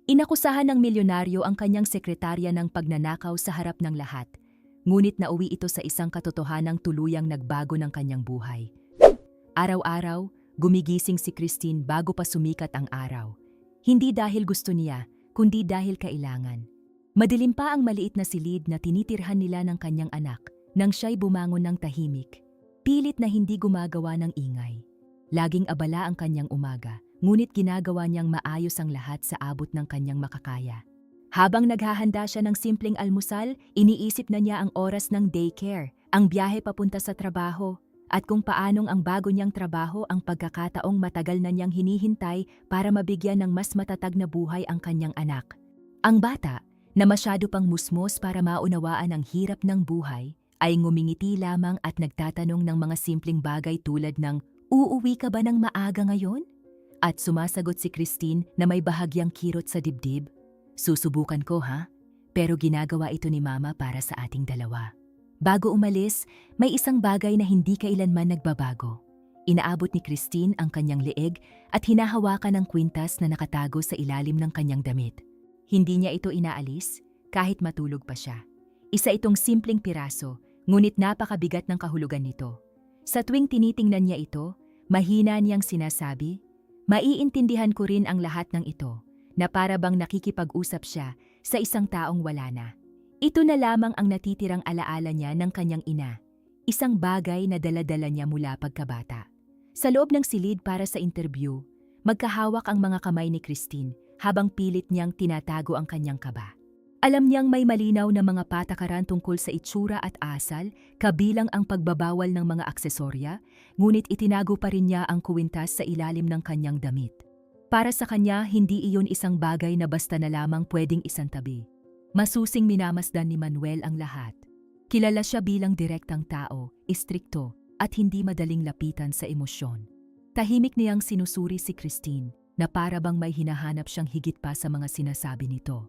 Inakusahan ng milyonaryo ang kanyang sekretarya ng pagnanakaw sa harap ng lahat, ngunit nauwi ito sa isang katotohanang tuluyang nagbago ng kanyang buhay. Araw-araw, gumigising si Christine bago pa sumikat ang araw. Hindi dahil gusto niya, kundi dahil kailangan. Madilim pa ang maliit na silid na tinitirhan nila ng kanyang anak nang siya'y bumangon ng tahimik. Pilit na hindi gumagawa ng ingay. Laging abala ang kanyang umaga, ngunit ginagawa niyang maayos ang lahat sa abot ng kanyang makakaya. Habang naghahanda siya ng simpleng almusal, iniisip na niya ang oras ng daycare, ang biyahe papunta sa trabaho, at kung paanong ang bago niyang trabaho ang pagkakataong matagal na niyang hinihintay para mabigyan ng mas matatag na buhay ang kanyang anak. Ang bata, na masyado pang musmos para maunawaan ang hirap ng buhay, ay ngumingiti lamang at nagtatanong ng mga simpleng bagay tulad ng, "Uuwi ka ba ng maaga ngayon?" At sumasagot si Christine na may bahagyang kirot sa dibdib, "Susubukan ko ha, pero ginagawa ito ni Mama para sa ating dalawa." Bago umalis, may isang bagay na hindi kailanman nagbabago. Inaabot ni Christine ang kanyang leeg at hinahawakan ang kwintas na nakatago sa ilalim ng kanyang damit. Hindi niya ito inaalis kahit matulog pa siya. Isa itong simpleng piraso, ngunit napakabigat ng kahulugan nito. Sa tuwing tinitingnan niya ito, mahina niyang sinasabi, "Maiintindihan ko rin ang lahat ng ito," na para bang nakikipag-usap siya sa isang taong wala na. Ito na lamang ang natitirang alaala niya ng kanyang ina, isang bagay na dala-dala niya mula pagkabata. Sa loob ng silid para sa interview, magkahawak ang mga kamay ni Christine habang pilit niyang tinatago ang kanyang kaba. Alam niyang may malinaw na mga patakaran tungkol sa itsura at asal, kabilang ang pagbabawal ng mga aksesorya, ngunit itinago pa rin niya ang kuwintas sa ilalim ng kanyang damit. Para sa kanya, hindi iyon isang bagay na basta na lamang pwedeng isantabi. Masusing minamasdan ni Manuel ang lahat. Kilala siya bilang direktang tao, istrikto, at hindi madaling lapitan sa emosyon. Tahimik niyang sinusuri si Christine na para bang may hinahanap siyang higit pa sa mga sinasabi nito.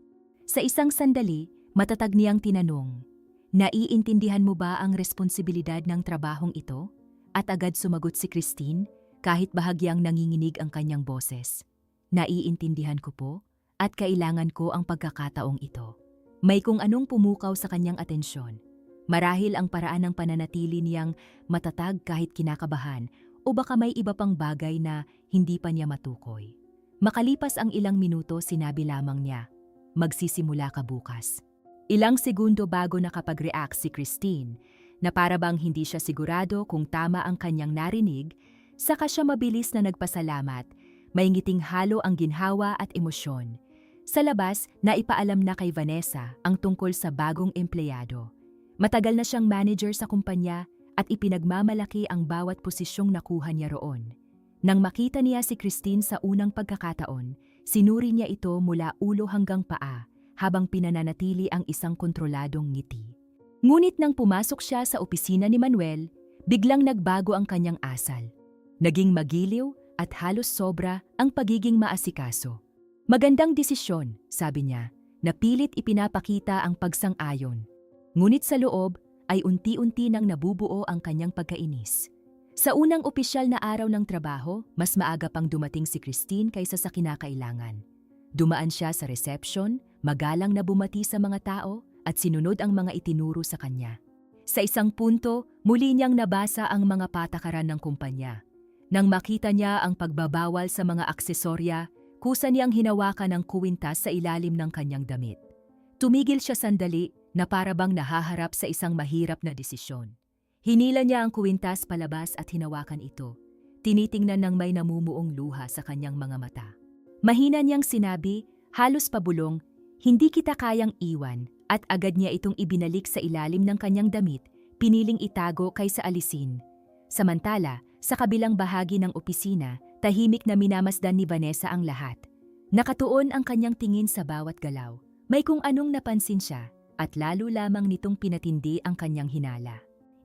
Sa isang sandali, matatag niyang tinanong, "Naiintindihan mo ba ang responsibilidad ng trabahong ito?" At agad sumagot si Christine, kahit bahagyang nanginginig ang kanyang boses. "Naiintindihan ko po, at kailangan ko ang pagkakataong ito." May kung anong pumukaw sa kanyang atensyon. Marahil ang paraan ng pananatili niyang matatag kahit kinakabahan, o baka may iba pang bagay na hindi pa niya matukoy. Makalipas ang ilang minuto, sinabi lamang niya, "Magsisimula ka bukas." Ilang segundo bago nakapag-react si Christine, na para bang hindi siya sigurado kung tama ang kanyang narinig, saka siya mabilis na nagpasalamat, may ngiting halo ang ginhawa at emosyon. Sa labas, naipaalam na kay Vanessa ang tungkol sa bagong empleyado. Matagal na siyang manager sa kumpanya at ipinagmamalaki ang bawat posisyong nakuha niya roon. Nang makita niya si Christine sa unang pagkakataon, sinuri niya ito mula ulo hanggang paa habang pinananatili ang isang kontroladong ngiti. Ngunit nang pumasok siya sa opisina ni Manuel, biglang nagbago ang kanyang asal. Naging magiliw at halos sobra ang pagiging maasikaso. "Magandang desisyon," sabi niya, na pilit ipinapakita ang pagsang-ayon. Ngunit sa loob ay unti-unti nang nabubuo ang kanyang pagkainis. Sa unang opisyal na araw ng trabaho, mas maaga pang dumating si Christine kaysa sa kinakailangan. Dumaan siya sa reception, magalang na bumati sa mga tao at sinunod ang mga itinuro sa kanya. Sa isang punto, muli niyang nabasa ang mga patakaran ng kumpanya. Nang makita niya ang pagbabawal sa mga aksesorya, kusa niyang hinawakan ang kuwintas sa ilalim ng kanyang damit. Tumigil siya sandali na para bang nahaharap sa isang mahirap na desisyon. Hinila niya ang kuwintas palabas at hinawakan ito. Tinitingnan ng may namumuong luha sa kanyang mga mata. Mahina niyang sinabi, halos pabulong, "Hindi kita kayang iwan," at agad niya itong ibinalik sa ilalim ng kanyang damit, piniling itago kaysa alisin. Samantala, sa kabilang bahagi ng opisina, tahimik na minamasdan ni Vanessa ang lahat. Nakatuon ang kanyang tingin sa bawat galaw. May kung anong napansin siya, at lalo lamang nitong pinatindi ang kanyang hinala.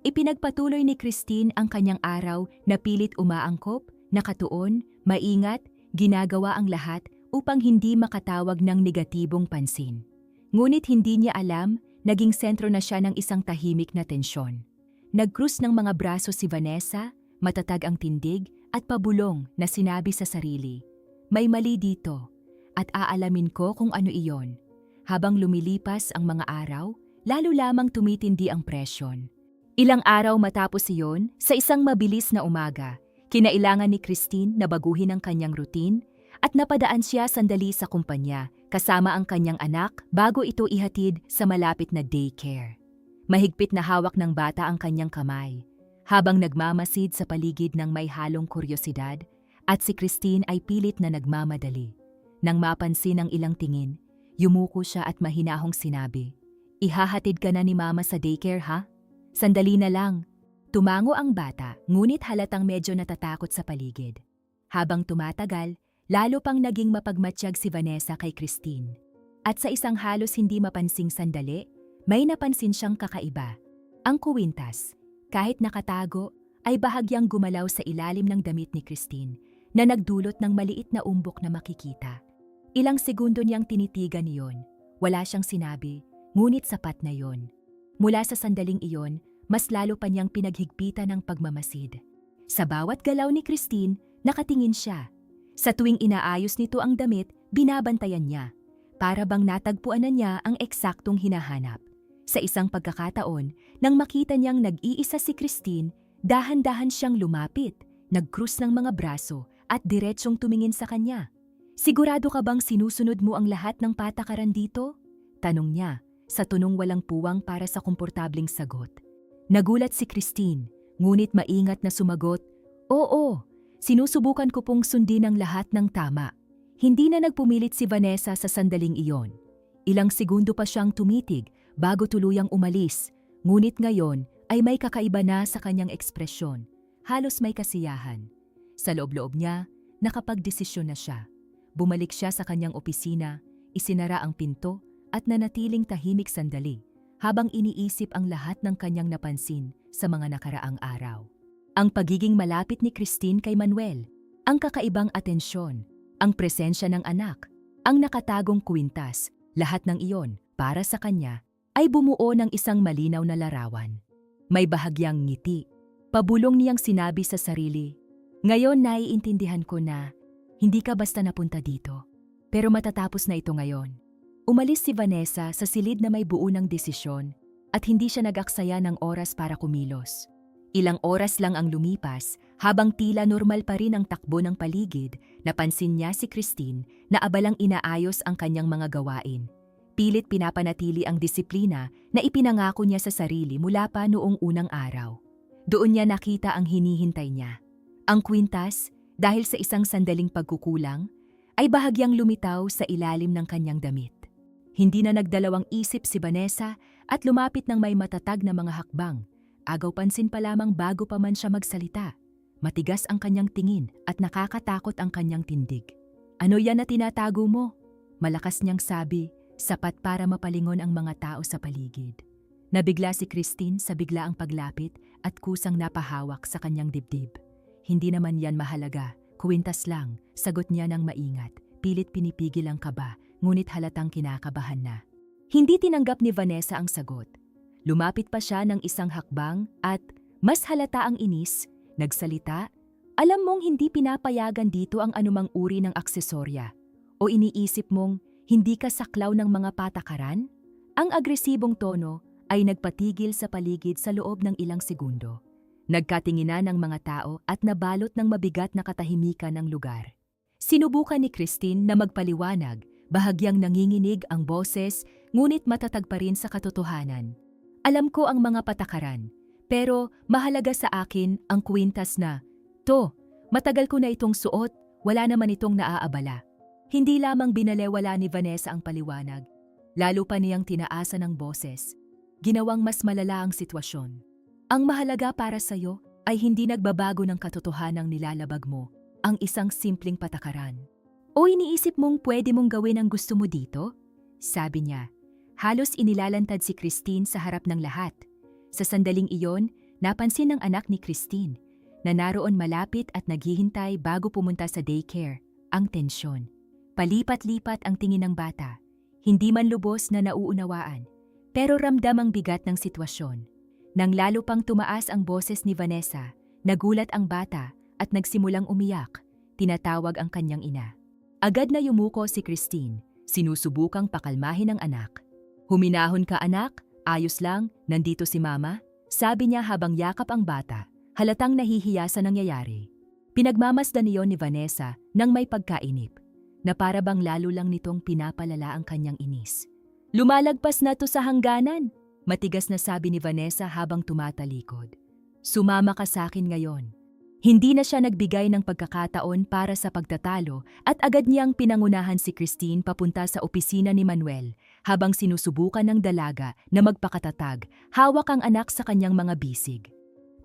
Ipinagpatuloy ni Christine ang kanyang araw na pilit umaangkop, nakatuon, maingat, ginagawa ang lahat upang hindi makatawag ng negatibong pansin. Ngunit hindi niya alam, naging sentro na siya ng isang tahimik na tensyon. Nagkrus ng mga braso si Vanessa, matatag ang tindig at pabulong na sinabi sa sarili, "May mali dito. at aalamin ko kung ano iyon. Habang lumilipas ang mga araw, lalo lamang tumitindi ang presyon. Ilang araw matapos iyon, sa isang mabilis na umaga, kinailangan ni Christine na baguhin ang kanyang routine at napadaan siya sandali sa kumpanya kasama ang kanyang anak bago ito ihatid sa malapit na daycare. Mahigpit na hawak ng bata ang kanyang kamay, habang nagmamasid sa paligid ng may halong kuryosidad at si Christine ay pilit na nagmamadali. Nang mapansin ang ilang tingin, yumuko siya at mahinahong sinabi, "Ihahatid ka na ni Mama sa daycare, ha? Sandali na lang." Tumango ang bata, ngunit halatang medyo natatakot sa paligid. Habang tumatagal, lalo pang naging mapagmatsyag si Vanessa kay Christine. At sa isang halos hindi mapansing sandali, may napansin siyang kakaiba. Ang kuwintas, kahit nakatago, ay bahagyang gumalaw sa ilalim ng damit ni Christine na nagdulot ng maliit na umbok na makikita. Ilang segundo niyang tinitigan iyon. Wala siyang sinabi, ngunit sapat na iyon. Mula sa sandaling iyon, mas lalo pa niyang pinaghigpitan ng pagmamasid. Sa bawat galaw ni Christine, nakatingin siya. Sa tuwing inaayos nito ang damit, binabantayan niya. Para bang natagpuan na niya ang eksaktong hinahanap. Sa isang pagkakataon, nang makita niyang nag-iisa si Christine, dahan-dahan siyang lumapit, nag-krus ng mga braso at diretsyong tumingin sa kanya. "Sigurado ka bang sinusunod mo ang lahat ng patakaran dito?" tanong niya, sa tunong walang puwang para sa komportabling sagot. Nagulat si Christine, ngunit maingat na sumagot, "Oo, sinusubukan ko pong sundin ang lahat ng tama." Hindi na nagpumilit si Vanessa sa sandaling iyon. Ilang segundo pa siyang tumitig bago tuluyang umalis, ngunit ngayon ay may kakaiba na sa kanyang ekspresyon, halos may kasiyahan. Sa loob-loob niya, nakapagdesisyon na siya. Bumalik siya sa kanyang opisina, isinara ang pinto at nanatiling tahimik sandali habang iniisip ang lahat ng kanyang napansin sa mga nakaraang araw. Ang pagiging malapit ni Christine kay Manuel, ang kakaibang atensyon, ang presensya ng anak, ang nakatagong kwintas, lahat ng iyon para sa kanya ay bumuo ng isang malinaw na larawan. May bahagyang ngiti. Pabulong niyang sinabi sa sarili, "Ngayon naiintindihan ko na hindi ka basta napunta dito, pero matatapos na ito ngayon." Umalis si Vanessa sa silid na may buo ng desisyon at hindi siya nag-aksaya ng oras para kumilos. Ilang oras lang ang lumipas habang tila normal pa rin ang takbo ng paligid, napansin niya si Christine na abalang inaayos ang kanyang mga gawain. Pilit pinapanatili ang disiplina na ipinangako niya sa sarili mula pa noong unang araw. Doon niya nakita ang hinihintay niya. Ang kwintas, dahil sa isang sandaling pagkukulang, ay bahagyang lumitaw sa ilalim ng kanyang damit. Hindi na nagdalawang isip si Vanessa at lumapit ng may matatag na mga hakbang. Agaw pansin pa lamang bago pa man siya magsalita. Matigas ang kanyang tingin at nakakatakot ang kanyang tindig. "Ano yan na tinatago mo?" Malakas niyang sabi, sapat para mapalingon ang mga tao sa paligid. Nabigla si Christine sa biglaang paglapit at kusang napahawak sa kanyang dibdib. "Hindi naman yan mahalaga, kuwintas lang," sagot niya ng maingat. Pilit pinipigil ang kaba, ngunit halatang kinakabahan na. Hindi tinanggap ni Vanessa ang sagot. Lumapit pa siya ng isang hakbang at, mas halata ang inis, nagsalita, "Alam mong hindi pinapayagan dito ang anumang uri ng aksesorya. O iniisip mong hindi ka saklaw ng mga patakaran?" Ang agresibong tono ay nagpatigil sa paligid sa loob ng ilang segundo. Nagkatinginan ng mga tao at nabalot ng mabigat na katahimikan ng lugar. Sinubukan ni Christine na magpaliwanag, bahagyang nanginginig ang boses, ngunit matatag pa rin sa katotohanan. "Alam ko ang mga patakaran, pero mahalaga sa akin ang kwintas na, to, matagal ko na itong suot, wala naman itong naaabala." Hindi lamang binalewala ni Vanessa ang paliwanag, lalo pa niyang tinaasan ng boses. Ginawang mas malala ang sitwasyon. "Ang mahalaga para sa'yo ay hindi nagbabago ng katotohanang nilalabag mo, ang isang simpleng patakaran. O iniisip mong pwede mong gawin ang gusto mo dito?" sabi niya. Halos inilalantad si Christine sa harap ng lahat. Sa sandaling iyon, napansin ng anak ni Christine na naroon malapit at naghihintay bago pumunta sa daycare, ang tensyon. Palipat-lipat ang tingin ng bata, hindi man lubos na nauunawaan, pero ramdam ang bigat ng sitwasyon. Nang lalo pang tumaas ang boses ni Vanessa, nagulat ang bata at nagsimulang umiyak, tinatawag ang kanyang ina. Agad na yumuko si Christine, sinusubukang pakalmahin ang anak. Huminahon ka anak, ayos lang, nandito si mama, sabi niya habang yakap ang bata, halatang nahihiya sa nangyayari. Pinagmamasdan niyon ni Vanessa nang may pagkainip, na para bang lalo lang nitong pinapalala ang kanyang inis. Lumalagpas na to sa hangganan, matigas na sabi ni Vanessa habang tumatalikod. Sumama ka sa akin ngayon. Hindi na siya nagbigay ng pagkakataon para sa pagtatalo at agad niyang pinangunahan si Christine papunta sa opisina ni Manuel habang sinusubukan ng dalaga na magpakatatag, hawak ang anak sa kanyang mga bisig.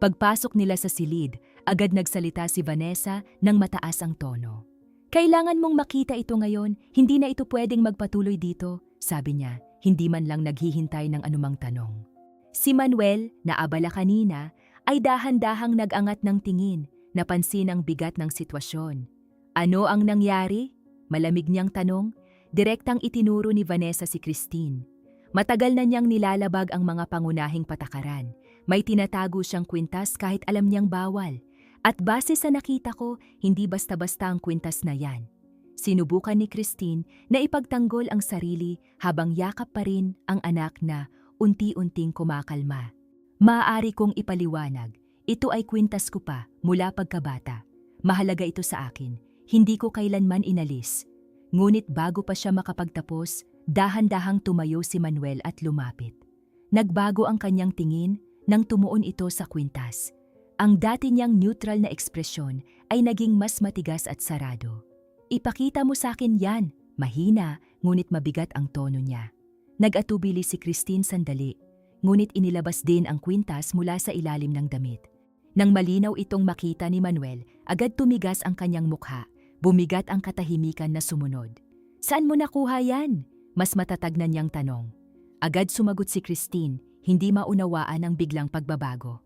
Pagpasok nila sa silid, agad nagsalita si Vanessa ng mataas ang tono. Kailangan mong makita ito ngayon, hindi na ito pwedeng magpatuloy dito, sabi niya, hindi man lang naghihintay ng anumang tanong. Si Manuel, na abala kanina, ay dahan-dahang nag-angat ng tingin, napansin ang bigat ng sitwasyon. Ano ang nangyari? Malamig niyang tanong, direktang itinuro ni Vanessa si Christine. Matagal na niyang nilalabag ang mga pangunahing patakaran. May tinatago siyang kwintas kahit alam niyang bawal. At base sa nakita ko, hindi basta-basta ang kwintas na yan. Sinubukan ni Christine na ipagtanggol ang sarili habang yakap pa rin ang anak na unti-unting kumakalma. Maaari kong ipaliwanag, ito ay kwintas ko pa mula pagkabata. Mahalaga ito sa akin, hindi ko kailanman inalis. Ngunit bago pa siya makapagtapos, dahan-dahang tumayo si Manuel at lumapit. Nagbago ang kanyang tingin nang tumuon ito sa kwintas. Ang dati niyang neutral na ekspresyon ay naging mas matigas at sarado. Ipakita mo sa akin yan, mahina, ngunit mabigat ang tono niya. Nag-atubili si Christine sandali, ngunit inilabas din ang kwintas mula sa ilalim ng damit. Nang malinaw itong makita ni Manuel, agad tumigas ang kanyang mukha, bumigat ang katahimikan na sumunod. Saan mo nakuha yan? Mas matatag na niyang tanong. Agad sumagot si Christine, hindi maunawaan ang biglang pagbabago.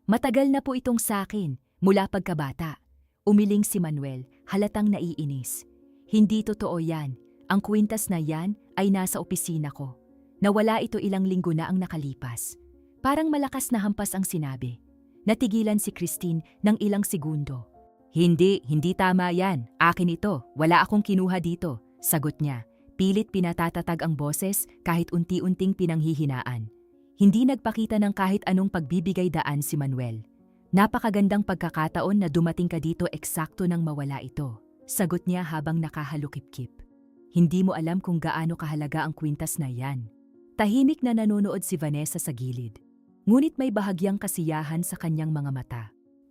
Matagal na po itong sakin, mula pagkabata. Umiling si Manuel, halatang naiinis. Hindi totoo yan, ang kwintas na yan ay nasa opisina ko. Nawala ito ilang linggo na ang nakalipas. Parang malakas na hampas ang sinabi. Natigilan si Christine ng ilang segundo. Hindi tama yan. Akin ito. Wala akong kinuha dito. Sagot niya. Pilit pinatatatag ang boses kahit unti-unting pinanghihinaan. Hindi nagpakita ng kahit anong pagbibigay daan si Manuel. Napakagandang pagkakataon na dumating ka dito eksakto nang mawala ito. Sagot niya habang nakahalukip-kip. Hindi mo alam kung gaano kahalaga ang kwintas na yan. Tahimik na nanonood si Vanessa sa gilid. Ngunit may bahagyang kasiyahan sa kanyang mga mata.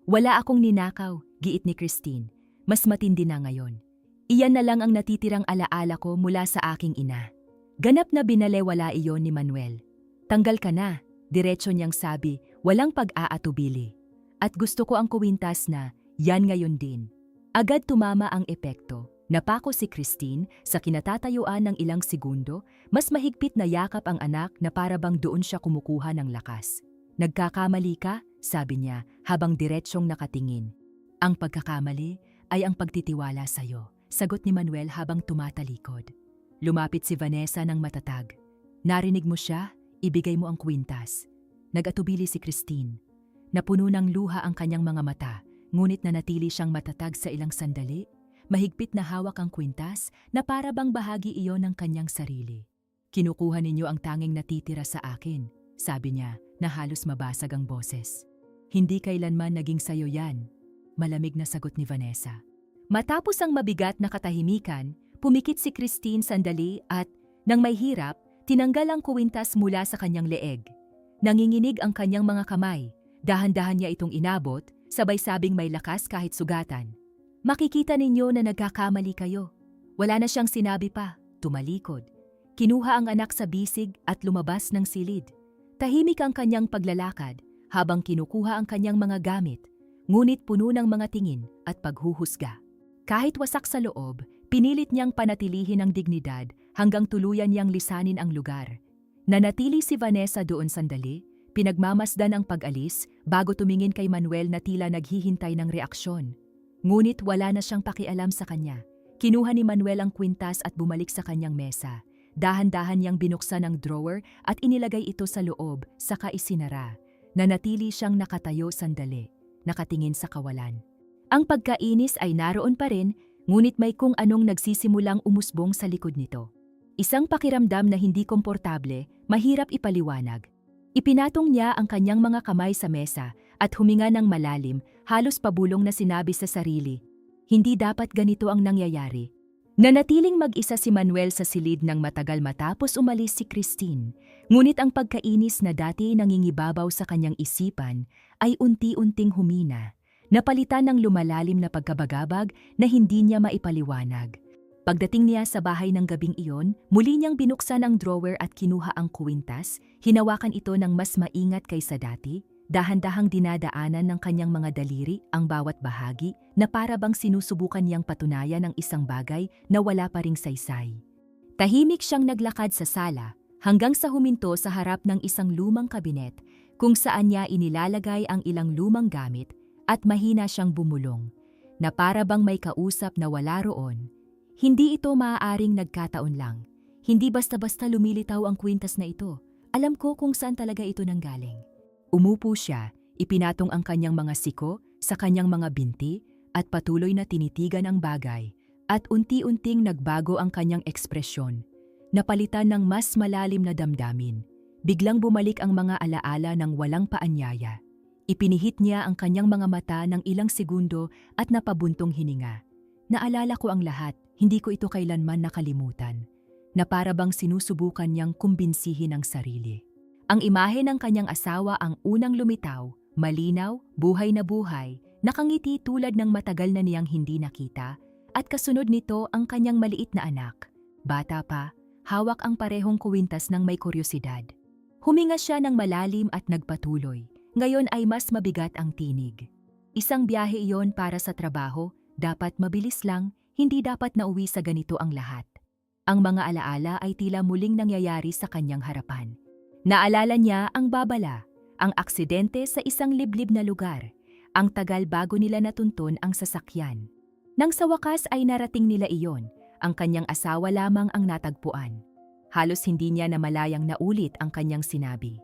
Wala akong ninakaw, giit ni Christine. Mas matindi na ngayon. Iyan na lang ang natitirang alaala ko mula sa aking ina. Ganap na binalewala iyon ni Manuel. Tanggal ka na, diretso niyang sabi, walang pag-aatubili. At gusto ko ang kwintas na, yan ngayon din. Agad tumama ang epekto. Napako si Christine sa kinatatayuan ng ilang segundo, mas mahigpit na yakap ang anak na para bang doon siya kumukuha ng lakas. Nagkakamali ka, sabi niya habang diretsyong nakatingin. Ang pagkakamali ay ang pagtitiwala sa'yo, sagot ni Manuel habang tumatalikod. Lumapit si Vanessa ng matatag. Narinig mo siya, ibigay mo ang kwintas. Nag-atubili si Christine. Napuno ng luha ang kanyang mga mata, ngunit nanatili siyang matatag sa ilang sandali. Mahigpit na hawak ang kwintas na para bang bahagi iyon ng kanyang sarili. Kinukuha ninyo ang tanging natitira sa akin, sabi niya na halos mabasag ang boses. Hindi kailanman naging sayo yan, malamig na sagot ni Vanessa. Matapos ang mabigat na katahimikan, pumikit si Christine sandali at, nang may hirap, tinanggal ang kwintas mula sa kanyang leeg. Nanginginig ang kanyang mga kamay, dahan-dahan niya itong inabot, sabay sabing may lakas kahit sugatan. Makikita ninyo na nagkakamali kayo. Wala na siyang sinabi pa, tumalikod. Kinuha ang anak sa bisig at lumabas ng silid. Tahimik ang kanyang paglalakad habang kinukuha ang kanyang mga gamit, ngunit puno ng mga tingin at paghuhusga. Kahit wasak sa loob, pinilit niyang panatilihin ang dignidad hanggang tuluyan niyang lisanin ang lugar. Nanatili si Vanessa doon sandali, pinagmamasdan ang pag-alis bago tumingin kay Manuel na tila naghihintay ng reaksyon. Ngunit wala na siyang pakialam sa kanya. Kinuha ni Manuel ang kwintas at bumalik sa kanyang mesa. Dahan-dahan niyang binuksan ang drawer at inilagay ito sa loob, saka isinara. Nanatili siyang nakatayo sandali, nakatingin sa kawalan. Ang pagkainis ay naroon pa rin, ngunit may kung anong nagsisimulang umusbong sa likod nito. Isang pakiramdam na hindi komportable, mahirap ipaliwanag. Ipinatong niya ang kanyang mga kamay sa mesa at huminga ng malalim, halos pabulong na sinabi sa sarili, "Hindi dapat ganito ang nangyayari." Nanatiling mag-isa si Manuel sa silid ng matagal matapos umalis si Christine, ngunit ang pagkainis na dati nangingibabaw sa kanyang isipan ay unti-unting humina, napalitan ng lumalalim na pagkabagabag na hindi niya maipaliwanag. Pagdating niya sa bahay ng gabing iyon, muli niyang binuksan ang drawer at kinuha ang kwintas, hinawakan ito ng mas maingat kaysa dati, dahan-dahang dinadaanan ng kanyang mga daliri ang bawat bahagi na para bang sinusubukan niyang patunayan ang isang bagay na wala pa ring saysay. Tahimik siyang naglakad sa sala hanggang sa huminto sa harap ng isang lumang kabinet kung saan niya inilalagay ang ilang lumang gamit at mahina siyang bumulong, na para bang may kausap na wala roon. Hindi ito maaaring nagkataon lang. Hindi basta-basta lumilitaw ang kwintas na ito. Alam ko kung saan talaga ito nanggaling. Umupo siya, ipinatong ang kanyang mga siko sa kanyang mga binti at patuloy na tinitigan ang bagay at unti-unting nagbago ang kanyang ekspresyon. Napalitan ng mas malalim na damdamin. Biglang bumalik ang mga alaala ng walang paanyaya. Ipinihit niya ang kanyang mga mata ng ilang segundo at napabuntong hininga. Naalala ko ang lahat, hindi ko ito kailanman nakalimutan, na para bang sinusubukan niyang kumbinsihin ang sarili. Ang imahe ng kanyang asawa ang unang lumitaw, malinaw, buhay na buhay, nakangiti tulad ng matagal na niyang hindi nakita, at kasunod nito ang kanyang maliit na anak. Bata pa, hawak ang parehong kwintas ng may kuryosidad. Huminga siya ng malalim at nagpatuloy. Ngayon ay mas mabigat ang tinig. Isang biyahe iyon para sa trabaho, dapat mabilis lang, hindi dapat nauwi sa ganito ang lahat. Ang mga alaala ay tila muling nangyayari sa kanyang harapan. Naalala niya ang babala, ang aksidente sa isang liblib na lugar, ang tagal bago nila natuntun ang sasakyan. Nang sa wakas ay narating nila iyon, ang kanyang asawa lamang ang natagpuan. Halos hindi niya namalayang naulit ang kanyang sinabi.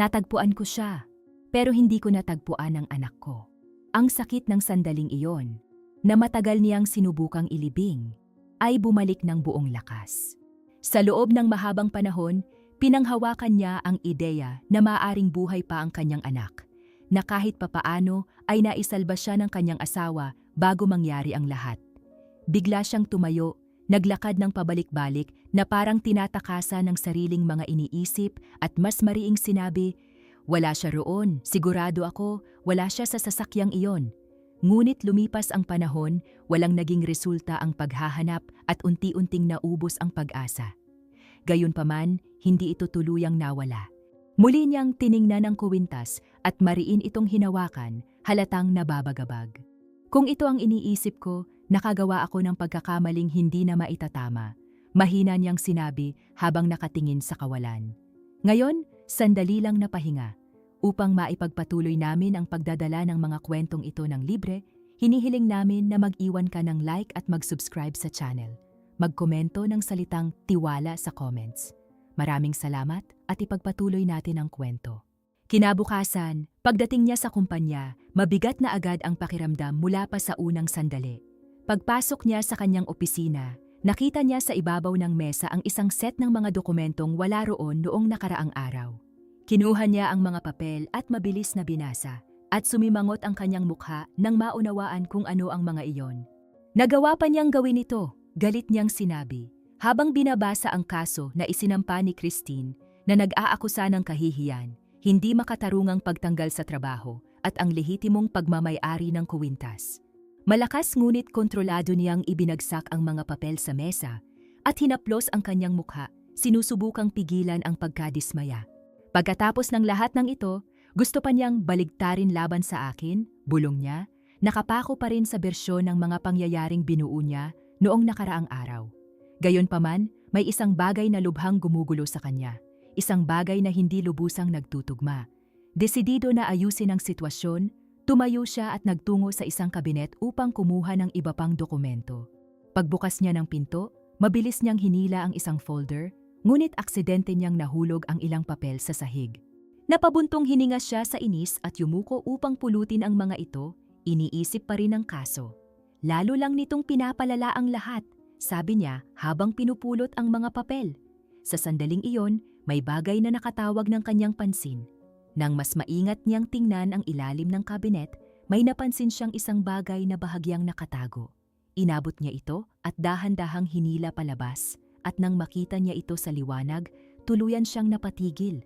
Natagpuan ko siya, pero hindi ko natagpuan ang anak ko. Ang sakit ng sandaling iyon, na matagal niyang sinubukang ilibing, ay bumalik ng buong lakas. Sa loob ng mahabang panahon, pinanghawakan niya ang ideya na maaaring buhay pa ang kanyang anak, na kahit papaano ay naisalba siya ng kanyang asawa bago mangyari ang lahat. Bigla siyang tumayo, naglakad ng pabalik-balik na parang tinatakasan ng sariling mga iniisip at mas mariing sinabi, "Wala siya roon, sigurado ako, wala siya sa sasakyang iyon." Ngunit lumipas ang panahon, walang naging resulta ang paghahanap at unti-unting naubos ang pag-asa. Gayunpaman, hindi ito tuluyang nawala. Muli niyang tiningnan ang kwintas at mariin itong hinawakan, halatang nababagabag. Kung ito ang iniisip ko, nakagawa ako ng pagkakamaling hindi na maitatama. Mahina niyang sinabi habang nakatingin sa kawalan. Ngayon, sandali lang napahinga. Upang maipagpatuloy namin ang pagdadala ng mga kwentong ito ng libre, hinihiling namin na mag-iwan ka ng like at mag-subscribe sa channel. Magkomento ng salitang tiwala sa comments. Maraming salamat at ipagpatuloy natin ang kwento. Kinabukasan, pagdating niya sa kumpanya, mabigat na agad ang pakiramdam mula pa sa unang sandali. Pagpasok niya sa kanyang opisina, nakita niya sa ibabaw ng mesa ang isang set ng mga dokumentong wala roon noong nakaraang araw. Kinuha niya ang mga papel at mabilis na binasa, at sumimangot ang kanyang mukha nang maunawaan kung ano ang mga iyon. Nagawa pa niyang gawin ito, galit niyang sinabi, habang binabasa ang kaso na isinampa ni Christine na nag-aakusa ng kahihiyan, hindi makatarungang pagtanggal sa trabaho at ang lehitimong pagmamay-ari ng kwintas. Malakas ngunit kontrolado niyang ibinagsak ang mga papel sa mesa at hinaplos ang kanyang mukha, sinusubukang pigilan ang pagkadismaya. Pagkatapos ng lahat ng ito, gusto pa niyang baligtarin laban sa akin, bulong niya, nakapako pa rin sa bersyon ng mga pangyayaring binuo niya noong nakaraang araw. Gayunpaman, may isang bagay na lubhang gumugulo sa kanya, isang bagay na hindi lubusang nagtutugma. Desidido na ayusin ang sitwasyon, tumayo siya at nagtungo sa isang kabinet upang kumuha ng iba pang dokumento. Pagbukas niya ng pinto, mabilis niyang hinila ang isang folder, ngunit aksidente niyang nahulog ang ilang papel sa sahig. Napabuntong hininga siya sa inis at yumuko upang pulutin ang mga ito, iniisip pa rin ang kaso. lalo lang nitong pinapalala ang lahat, sabi niya habang pinupulot ang mga papel. Sa sandaling iyon, may bagay na nakatawag ng kanyang pansin. Nang mas maingat niyang tingnan ang ilalim ng kabinet, may napansin siyang isang bagay na bahagyang nakatago. Inabot niya ito at dahan-dahang hinila palabas, at nang makita niya ito sa liwanag, tuluyan siyang napatigil.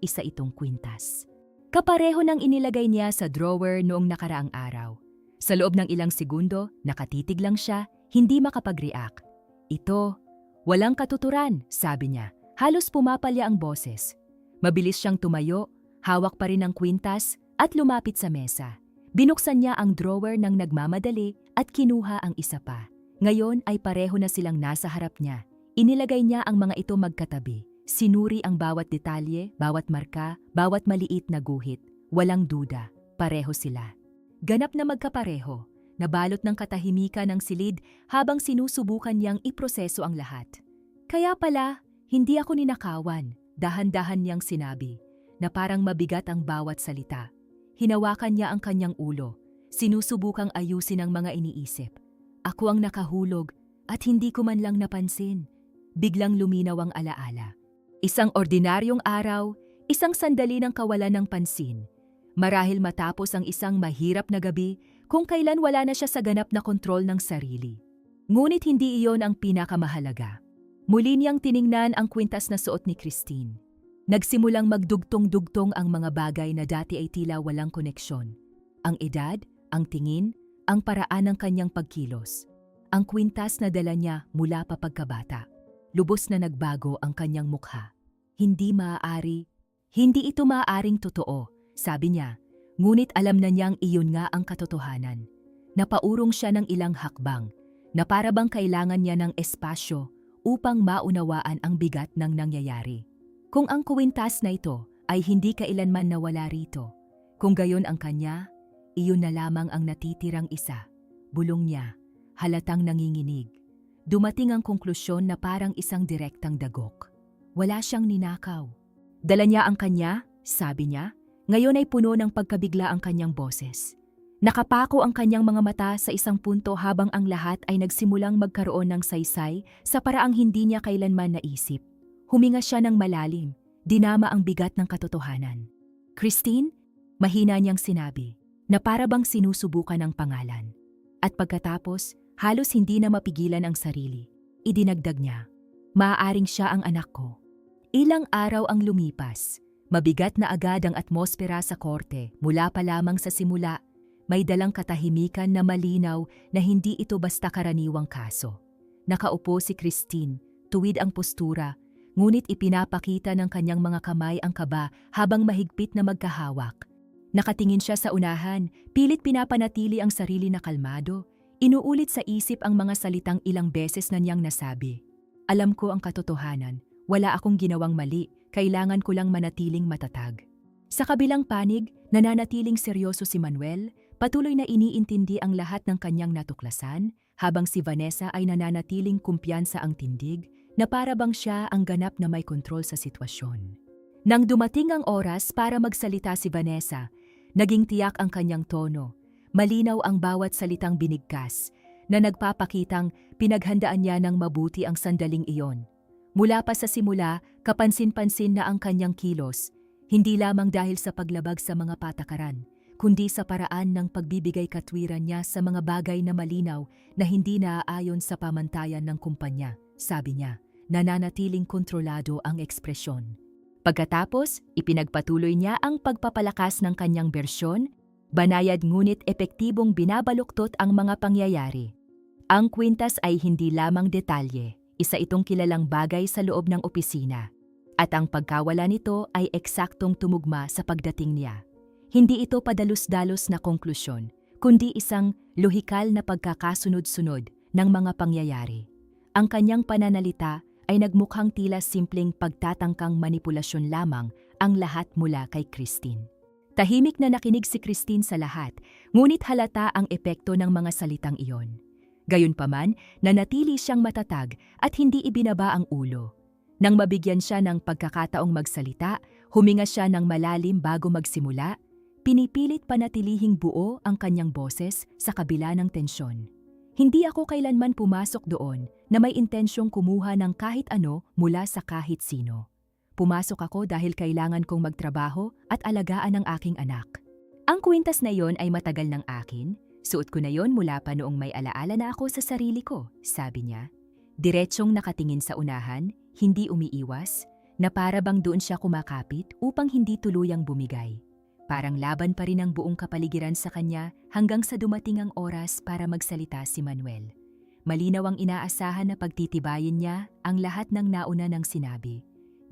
Isa itong kwintas. Kapareho nang inilagay niya sa drawer noong nakaraang araw. Sa loob ng ilang segundo, nakatitig lang siya, hindi makapag-react. Ito, walang katuturan, sabi niya. Halos pumapalya ang boses. Mabilis siyang tumayo, hawak pa rin ang kwintas at lumapit sa mesa. Binuksan niya ang drawer ng nagmamadali at kinuha ang isa pa. Ngayon ay pareho na silang nasa harap niya. Inilagay niya ang mga ito magkatabi. Sinuri ang bawat detalye, bawat marka, bawat maliit na guhit. Walang duda, pareho sila. Ganap na magkapareho, nabalot ng katahimikan ng silid habang sinusubukan niyang iproseso ang lahat. Kaya pala, hindi ako ninakawan, dahan-dahan niyang sinabi, na parang mabigat ang bawat salita. Hinawakan niya ang kanyang ulo, sinusubukang ayusin ang mga iniisip. Ako ang nakahulog at hindi ko man lang napansin. Biglang luminaw ang alaala. Isang ordinaryong araw, isang sandali ng kawalan ng pansin. Marahil matapos ang isang mahirap na gabi kung kailan wala na siya sa ganap na kontrol ng sarili. Ngunit hindi iyon ang pinakamahalaga. Muli niyang tiningnan ang kwintas na suot ni Christine. Nagsimulang magdugtong-dugtong ang mga bagay na dati ay tila walang koneksyon. Ang edad, ang tingin, ang paraan ng kanyang pagkilos. Ang kwintas na dala niya mula pa pagkabata. Lubos na nagbago ang kanyang mukha. Hindi ito maaaring totoo, sabi niya. Ngunit alam na niyang iyon nga ang katotohanan. Napaurong siya ng ilang hakbang, na para bang kailangan niya ng espasyo upang maunawaan ang bigat ng nangyayari. Kung ang kwintas na ito ay hindi kailanman nawala rito, kung gayon ang kanya, iyon na lamang ang natitirang isa. Bulong niya, halatang nanginginig. Dumating ang konklusyon na parang isang direktang dagok. Wala siyang ninakaw. Dala niya ang kanya, sabi niya. Ngayon ay puno ng pagkabigla ang kanyang boses. Nakapako ang kanyang mga mata sa isang punto habang ang lahat ay nagsimulang magkaroon ng saysay sa paraang hindi niya kailanman naisip. Huminga siya ng malalim, dinama ang bigat ng katotohanan. Christine, mahina niyang sinabi, na para bang sinusubukan ang pangalan. At pagkatapos, halos hindi na mapigilan ang sarili. Idinagdag niya, maaaring siya ang anak ko. Ilang araw ang lumipas. Mabigat na agad ang atmosfera sa korte mula pa lamang sa simula. May dalang katahimikan na malinaw na hindi ito basta karaniwang kaso. Nakaupo si Christine, tuwid ang postura, ngunit ipinapakita ng kanyang mga kamay ang kaba habang mahigpit na magkahawak. Nakatingin siya sa unahan, pilit pinapanatili ang sarili na kalmado. Inuulit sa isip ang mga salitang ilang beses na niyang nasabi. Alam ko ang katotohanan, wala akong ginawang mali, kailangan ko lang manatiling matatag. Sa kabilang panig, nananatiling seryoso si Manuel, patuloy na iniintindi ang lahat ng kanyang natuklasan, habang si Vanessa ay nananatiling kumpiyansa ang tindig, na para bang siya ang ganap na may kontrol sa sitwasyon. Nang dumating ang oras para magsalita si Vanessa, naging tiyak ang kanyang tono. Malinaw ang bawat salitang binigkas, na nagpapakitang pinaghandaan niya ng mabuti ang sandaling iyon. Mula pa sa simula, kapansin-pansin na ang kanyang kilos, hindi lamang dahil sa paglabag sa mga patakaran, kundi sa paraan ng pagbibigay katwiran niya sa mga bagay na malinaw na hindi naaayon sa pamantayan ng kumpanya, sabi niya. Nananatiling kontrolado ang ekspresyon. Pagkatapos, ipinagpatuloy niya ang pagpapalakas ng kanyang bersyon, banayad ngunit epektibong binabaluktot ang mga pangyayari. Ang kwintas ay hindi lamang detalye, isa itong kilalang bagay sa loob ng opisina. At ang pagkawala nito ay eksaktong tumugma sa pagdating niya. Hindi ito padalos-dalos na konklusyon, kundi isang lohikal na pagkakasunod-sunod ng mga pangyayari. Ang kanyang pananalita ay nagmukhang tila simpleng pagtatangkang manipulasyon lamang ang lahat mula kay Christine. Tahimik na nakinig si Christine sa lahat, ngunit halata ang epekto ng mga salitang iyon. Gayunpaman, nanatili siyang matatag at hindi ibinaba ang ulo. Nang mabigyan siya ng pagkakataong magsalita, huminga siya ng malalim bago magsimula, pinipilit panatilihing buo ang kanyang boses sa kabila ng tensyon. Hindi ako kailanman pumasok doon na may intensyong kumuha ng kahit ano mula sa kahit sino. Pumasok ako dahil kailangan kong magtrabaho at alagaan ang aking anak. Ang kwintas na yon ay matagal ng akin. Suot ko na yon mula pa noong may alaala na ako sa sarili ko, sabi niya. Diretsyong nakatingin sa unahan, hindi umiiwas, na para bang doon siya kumakapit upang hindi tuluyang bumigay. Parang laban pa rin ang buong kapaligiran sa kanya hanggang sa dumating ang oras para magsalita si Manuel. Malinaw ang inaasahan na pagtitibayin niya ang lahat ng nauna ng sinabi.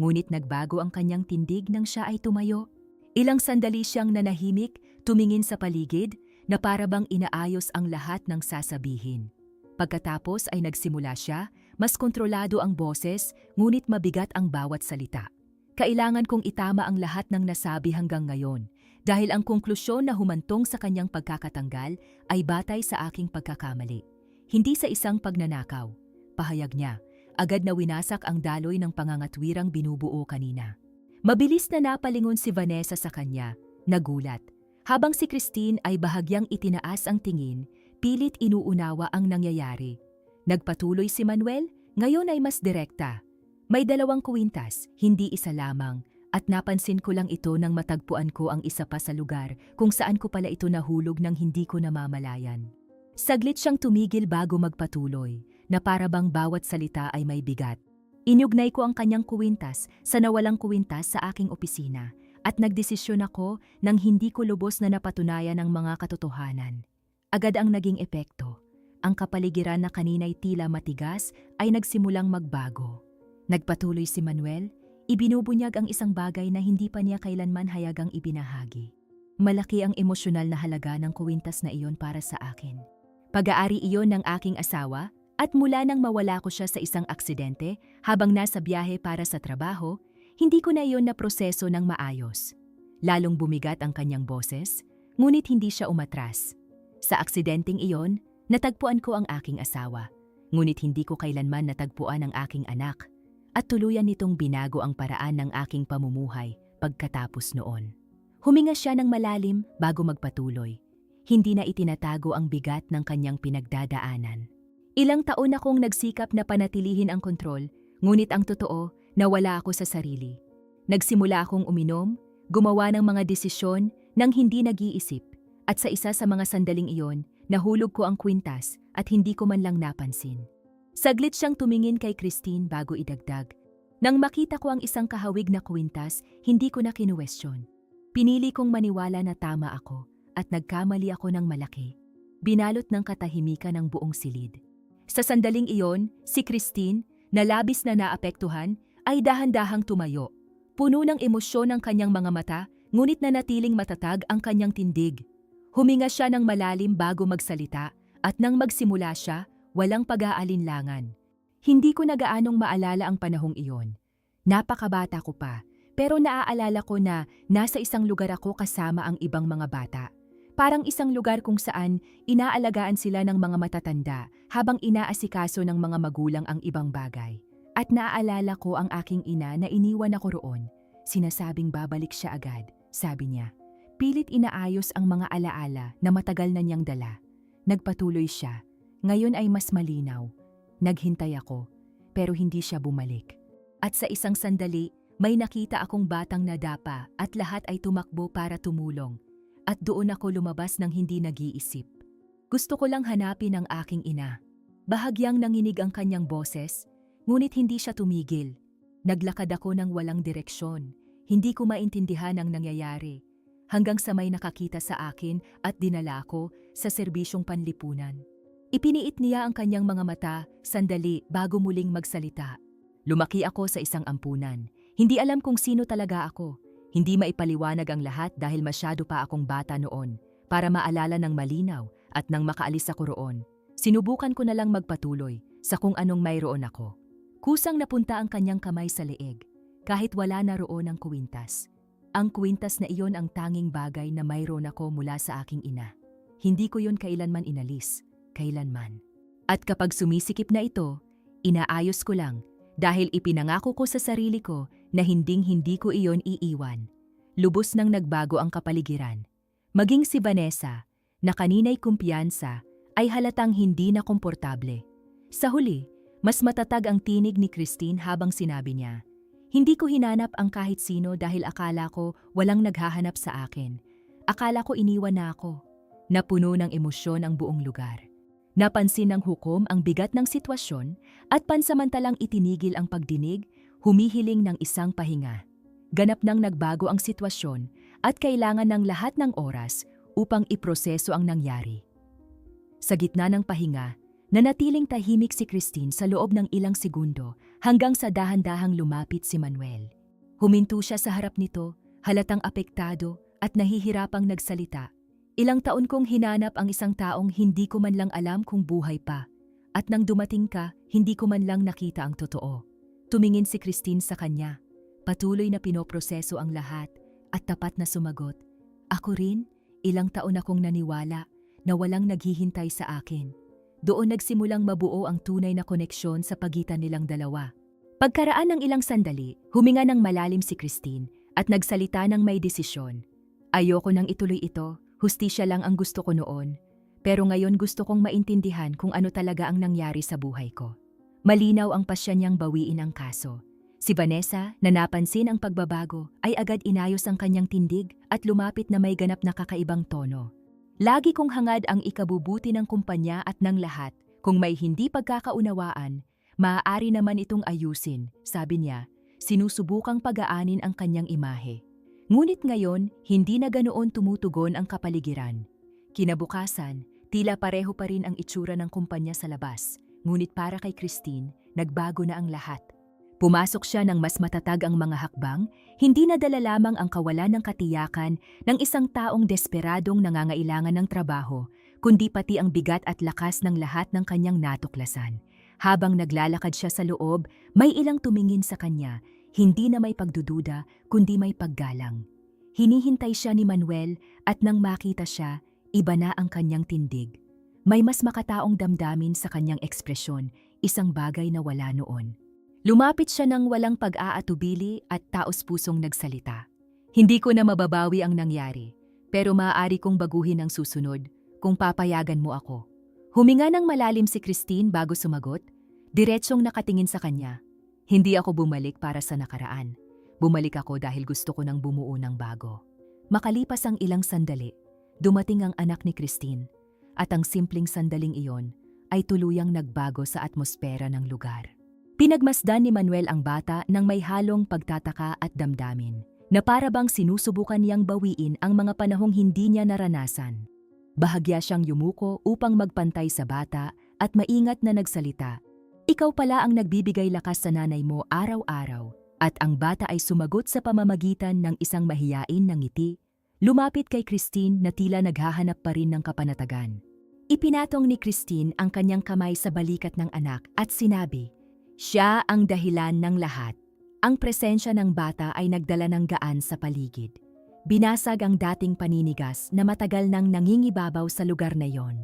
Ngunit nagbago ang kanyang tindig nang siya ay tumayo. Ilang sandali siyang nanahimik, tumingin sa paligid na para bang inaayos ang lahat ng sasabihin. Pagkatapos ay nagsimula siya, mas kontrolado ang boses, ngunit mabigat ang bawat salita. Kailangan kong itama ang lahat ng nasabi hanggang ngayon, dahil ang konklusyon na humantong sa kanyang pagkakatanggal ay batay sa aking pagkakamali. Hindi sa isang pagnanakaw. Pahayag niya, agad na winasak ang daloy ng pangangatwirang binubuo kanina. Mabilis na napalingon si Vanessa sa kanya, nagulat. Habang si Christine ay bahagyang itinaas ang tingin, pilit inuunawa ang nangyayari. Nagpatuloy si Manuel, ngayon ay mas direkta. May 2 kwintas, hindi isa lamang, at napansin ko lang ito nang matagpuan ko ang isa pa sa lugar kung saan ko pala ito nahulog nang hindi ko namamalayan. Saglit siyang tumigil bago magpatuloy, na para bang bawat salita ay may bigat. Inyugnay ko ang kanyang kwintas sa nawalang kwintas sa aking opisina at nagdesisyon ako nang hindi ko lubos na napatunayan ang mga katotohanan. Agad ang naging epekto. Ang kapaligiran na kanina'y tila matigas ay nagsimulang magbago. Nagpatuloy si Manuel, ibinubunyag ang isang bagay na hindi pa niya kailanman hayagang ibinahagi. Malaki ang emosyonal na halaga ng kwintas na iyon para sa akin. Pag-aari iyon ng aking asawa, at mula nang mawala ko siya sa isang aksidente habang nasa biyahe para sa trabaho, hindi ko na iyon na proseso ng maayos. Lalong bumigat ang kanyang boses, ngunit hindi siya umatras. Sa aksidenteng iyon, natagpuan ko ang aking asawa, ngunit hindi ko kailanman natagpuan ang aking anak, at tuluyan nitong binago ang paraan ng aking pamumuhay pagkatapos noon. Huminga siya ng malalim bago magpatuloy. Hindi na itinatago ang bigat ng kanyang pinagdadaanan. Ilang taon akong nagsikap na panatilihin ang kontrol, ngunit ang totoo, nawala ako sa sarili. Nagsimula akong uminom, gumawa ng mga desisyon nang hindi nag-iisip, at sa isa sa mga sandaling iyon, nahulog ko ang kwintas at hindi ko man lang napansin. Saglit siyang tumingin kay Christine bago idagdag. Nang makita ko ang isang kahawig na kwintas, hindi ko na kinuwestiyon. Pinili kong maniwala na tama ako at nagkamali ako ng malaki. Binalot ng katahimikan ng buong silid. Sa sandaling iyon, si Christine, na labis na naapektuhan, ay dahan-dahang tumayo. Puno ng emosyon ang kanyang mga mata, ngunit nanatiling matatag ang kanyang tindig. Huminga siya ng malalim bago magsalita, at nang magsimula siya, walang pag-aalinlangan. Hindi ko na gaanong maalala ang panahong iyon. Napakabata ko pa, pero naaalala ko na nasa isang lugar ako kasama ang ibang mga bata. Parang isang lugar kung saan inaalagaan sila ng mga matatanda habang inaasikaso ng mga magulang ang ibang bagay. At naaalala ko ang aking ina na iniwan ako roon. Sinasabing babalik siya agad, sabi niya. Pilit inaayos ang mga alaala na matagal na niyang dala. Nagpatuloy siya. Ngayon ay mas malinaw. Naghintay ako, pero hindi siya bumalik. At sa isang sandali, may nakita akong batang nadapa at lahat ay tumakbo para tumulong. At doon ako lumabas ng hindi nag-iisip. Gusto ko lang hanapin ang aking ina. Bahagyang nanginig ang kanyang boses, ngunit hindi siya tumigil. Naglakad ako ng walang direksyon. Hindi ko maintindihan ang nangyayari. Hanggang sa may nakakita sa akin at dinala ko sa serbisyong panlipunan. Ipiniit niya ang kanyang mga mata, sandali bago muling magsalita. Lumaki ako sa isang ampunan. Hindi alam kung sino talaga ako. Hindi maipaliwanag ang lahat dahil masyado pa akong bata noon para maalala ng malinaw at nang makaalis ako roon. Sinubukan ko na lang magpatuloy sa kung anong mayroon ako. Kusang napunta ang kanyang kamay sa leeg kahit wala na roon ang kwintas. Ang kwintas na iyon ang tanging bagay na mayroon ako mula sa aking ina. Hindi ko yun kailanman inalis, kailanman. At kapag sumisikip na ito, inaayos ko lang dahil ipinangako ko sa sarili ko na hinding-hindi ko iyon iiwan. Lubos nang nagbago ang kapaligiran. Maging si Vanessa, na kanina'y kumpiyansa, ay halatang hindi na komportable. Sa huli, mas matatag ang tinig ni Christine habang sinabi niya, "Hindi ko hinanap ang kahit sino dahil akala ko walang naghahanap sa akin. Akala ko iniwan na ako." Napuno ng emosyon ang buong lugar. Napansin ng hukom ang bigat ng sitwasyon at pansamantalang itinigil ang pagdinig, humihiling ng isang pahinga. Ganap nang nagbago ang sitwasyon at kailangan ng lahat ng oras upang iproseso ang nangyari. Sa gitna ng pahinga, nanatiling tahimik si Christine sa loob ng ilang segundo hanggang sa dahan-dahang lumapit si Manuel. Huminto siya sa harap nito, halatang apektado at nahihirapang nagsalita. "Ilang taon kong hinanap ang isang taong hindi ko man lang alam kung buhay pa. At nang dumating ka, hindi ko man lang nakita ang totoo." Tumingin si Christine sa kanya. Patuloy na pinoproseso ang lahat at tapat na sumagot, "Ako rin, ilang taon akong naniwala na walang naghihintay sa akin." Doon nagsimulang mabuo ang tunay na koneksyon sa pagitan nilang dalawa. Pagkaraan ng ilang sandali, huminga ng malalim si Christine at nagsalita ng may desisyon. "Ayoko nang ituloy ito. Hustisya lang ang gusto ko noon, pero ngayon gusto kong maintindihan kung ano talaga ang nangyari sa buhay ko." Malinaw ang pasya niyang bawiin ang kaso. Si Vanessa, na napansin ang pagbabago, ay agad inayos ang kanyang tindig at lumapit na may ganap na kakaibang tono. "Lagi kong hangad ang ikabubuti ng kumpanya at ng lahat. Kung may hindi pagkakaunawaan, maaari naman itong ayusin," sabi niya, sinusubukang pagaanin ang kanyang imahe. Ngunit ngayon, hindi na ganoon tumutugon ang kapaligiran. Kinabukasan, tila pareho pa rin ang itsura ng kumpanya sa labas, ngunit para kay Christine, nagbago na ang lahat. Pumasok siya ng mas matatag ang mga hakbang, hindi nadala lamang ang kawalan ng katiyakan ng isang taong desperadong nangangailangan ng trabaho, kundi pati ang bigat at lakas ng lahat ng kanyang natuklasan. Habang naglalakad siya sa loob, may ilang tumingin sa kanya, hindi na may pagdududa, kundi may paggalang. Hinihintay siya ni Manuel at nang makita siya, iba na ang kanyang tindig. May mas makataong damdamin sa kanyang ekspresyon, isang bagay na wala noon. Lumapit siya ng walang pag-aatubili at taos-pusong nagsalita. "Hindi ko na mababawi ang nangyari, pero maaari kong baguhin ang susunod kung papayagan mo ako." Huminga ng malalim si Christine bago sumagot, diretsong nakatingin sa kanya. "Hindi ako bumalik para sa nakaraan. Bumalik ako dahil gusto ko nang bumuo ng bago." Makalipas ang ilang sandali, dumating ang anak ni Christine, at ang simpleng sandaling iyon ay tuluyang nagbago sa atmosfera ng lugar. Pinagmasdan ni Manuel ang bata ng may halong pagtataka at damdamin, na para bang sinusubukan niyang bawiin ang mga panahong hindi niya naranasan. Bahagya siyang yumuko upang magpantay sa bata at maingat na nagsalita, "Ikaw pala ang nagbibigay lakas sa nanay mo araw-araw." At ang bata ay sumagot sa pamamagitan ng isang mahiyain na ngiti, lumapit kay Christine na tila naghahanap pa rin ng kapanatagan. Ipinatong ni Christine ang kanyang kamay sa balikat ng anak at sinabi, "Siya ang dahilan ng lahat." Ang presensya ng bata ay nagdala ng gaan sa paligid. Binasag ang dating paninigas na matagal nang nangingibabaw sa lugar na iyon.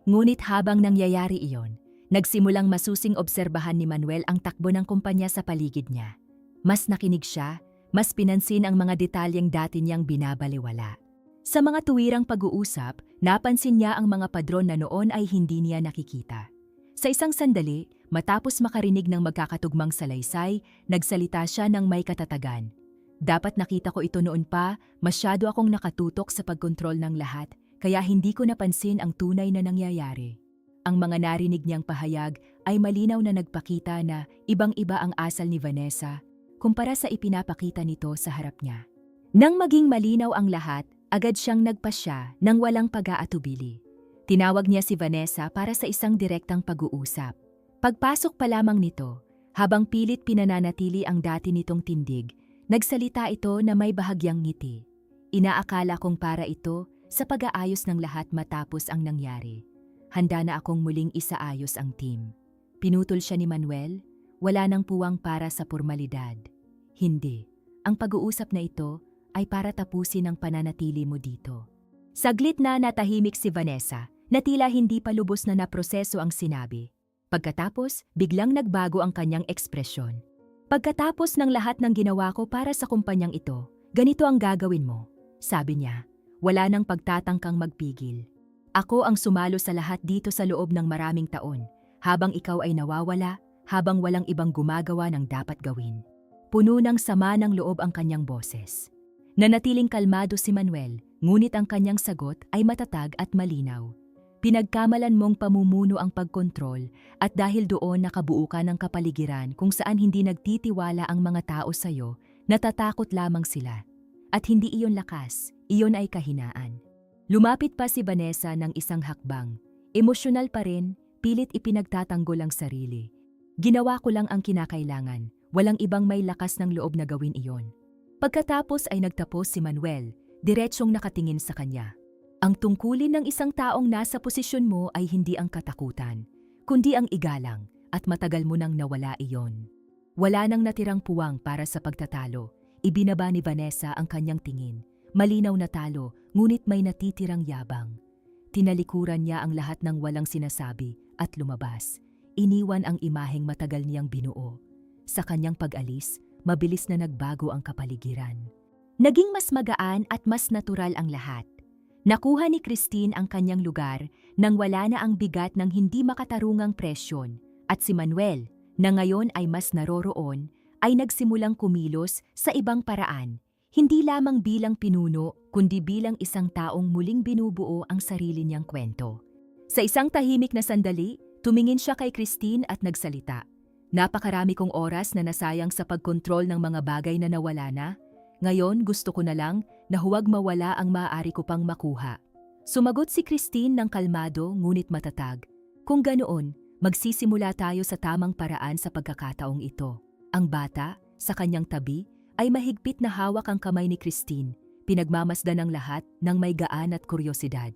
Ngunit habang nangyayari iyon, nagsimulang masusing obserbahan ni Manuel ang takbo ng kumpanya sa paligid niya. Mas nakinig siya, mas pinansin ang mga detalyeng dati niyang binabaliwala. Sa mga tuwirang pag-uusap, napansin niya ang mga padron na noon ay hindi niya nakikita. Sa isang sandali, matapos makarinig ng magkakatugmang salaysay, nagsalita siya ng may katatagan. "Dapat nakita ko ito noon pa, masyado akong nakatutok sa pagkontrol ng lahat, kaya hindi ko napansin ang tunay na nangyayari." Ang mga narinig niyang pahayag ay malinaw na nagpakita na ibang-iba ang asal ni Vanessa kumpara sa ipinapakita nito sa harap niya. Nang maging malinaw ang lahat, agad siyang nagpasya ng walang pag-aatubili. Tinawag niya si Vanessa para sa isang direktang pag-uusap. Pagpasok pa lamang nito, habang pilit pinananatili ang dati nitong tindig, nagsalita ito na may bahagyang ngiti. "Inaakala kong para ito sa pag-aayos ng lahat matapos ang nangyari. Handa na akong muling isaayos ang team." Pinutol siya ni Manuel, "Wala nang puwang para sa pormalidad." "Hindi. Ang pag-uusap na ito ay para tapusin ang pananatili mo dito." Saglit na natahimik si Vanessa, na tila hindi pa lubos na naproseso ang sinabi. Pagkatapos, biglang nagbago ang kanyang ekspresyon. "Pagkatapos ng lahat ng ginawa ko para sa kumpanyang ito, ganito ang gagawin mo," sabi niya. Wala nang pagtatangkang magpigil. Ako ang sumalo sa lahat dito sa loob ng maraming taon, habang ikaw ay nawawala, habang walang ibang gumagawa ng dapat gawin. Puno ng sama ng loob ang kanyang boses. Nanatiling kalmado si Manuel, ngunit ang kanyang sagot ay matatag at malinaw. Pinagkamalan mong pamumuno ang pagkontrol at dahil doon nakabuo ka ng kapaligiran kung saan hindi nagtitiwala ang mga tao sa'yo, natatakot lamang sila. At hindi iyon lakas, iyon ay kahinaan. Lumapit pa si Vanessa ng isang hakbang. Emosyonal pa rin, pilit ipinagtatanggol ang sarili. Ginawa ko lang ang kinakailangan, walang ibang may lakas ng loob na gawin iyon. Pagkatapos ay nagtapos si Manuel, diretsyong nakatingin sa kanya. Ang tungkulin ng isang taong nasa posisyon mo ay hindi ang katakutan, kundi ang igalang at matagal mo nang nawala iyon. Wala nang natirang puwang para sa pagtatalo. Ibinaba ni Vanessa ang kanyang tingin. Malinaw na talo, ngunit may natitirang yabang. Tinalikuran niya ang lahat ng walang sinasabi at lumabas. Iniwan ang imaheng matagal niyang binuo. Sa kanyang pag-alis, mabilis na nagbago ang kapaligiran. Naging mas magaan at mas natural ang lahat. Nakuha ni Christine ang kanyang lugar nang wala na ang bigat ng hindi makatarungang presyon at si Manuel, na ngayon ay mas naroroon, ay nagsimulang kumilos sa ibang paraan, hindi lamang bilang pinuno kundi bilang isang taong muling binubuo ang sarili niyang kwento. Sa isang tahimik na sandali, tumingin siya kay Christine at nagsalita. Napakarami kong oras na nasayang sa pagkontrol ng mga bagay na nawala na. Ngayon gusto ko na lang na huwag mawala ang maaari ko pang makuha. Sumagot si Christine ng kalmado ngunit matatag. Kung ganoon, magsisimula tayo sa tamang paraan sa pagkakataong ito. Ang bata, sa kanyang tabi, ay mahigpit na hawak ang kamay ni Christine, pinagmamasdan ng lahat ng may gaan at kuryosidad.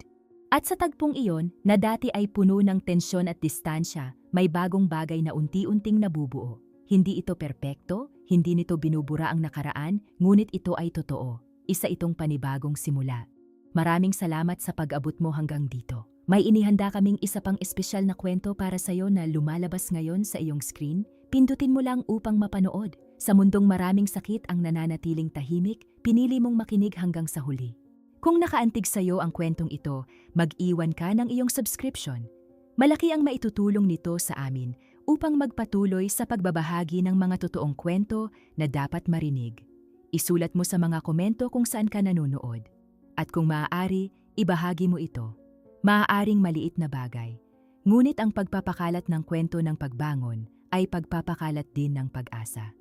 At sa tagpong iyon, na dati ay puno ng tensyon at distansya, may bagong bagay na unti-unting nabubuo. Hindi ito perpekto, hindi nito binubura ang nakaraan, ngunit ito ay totoo. Isa itong panibagong simula. Maraming salamat sa pag-abot mo hanggang dito. May inihanda kaming isa pang espesyal na kwento para sa'yo na lumalabas ngayon sa iyong screen. Pindutin mo lang upang mapanood. Sa mundong maraming sakit ang nananatiling tahimik, pinili mong makinig hanggang sa huli. Kung nakaantig sa'yo ang kwentong ito, mag-iwan ka ng iyong subscription. Malaki ang maitutulong nito sa amin upang magpatuloy sa pagbabahagi ng mga totoong kwento na dapat marinig. Isulat mo sa mga komento kung saan ka nanonood. At kung maaari, ibahagi mo ito. Maaaring maliit na bagay. Ngunit ang pagpapakalat ng kwento ng pagbangon ay pagpapakalat din ng pag-asa.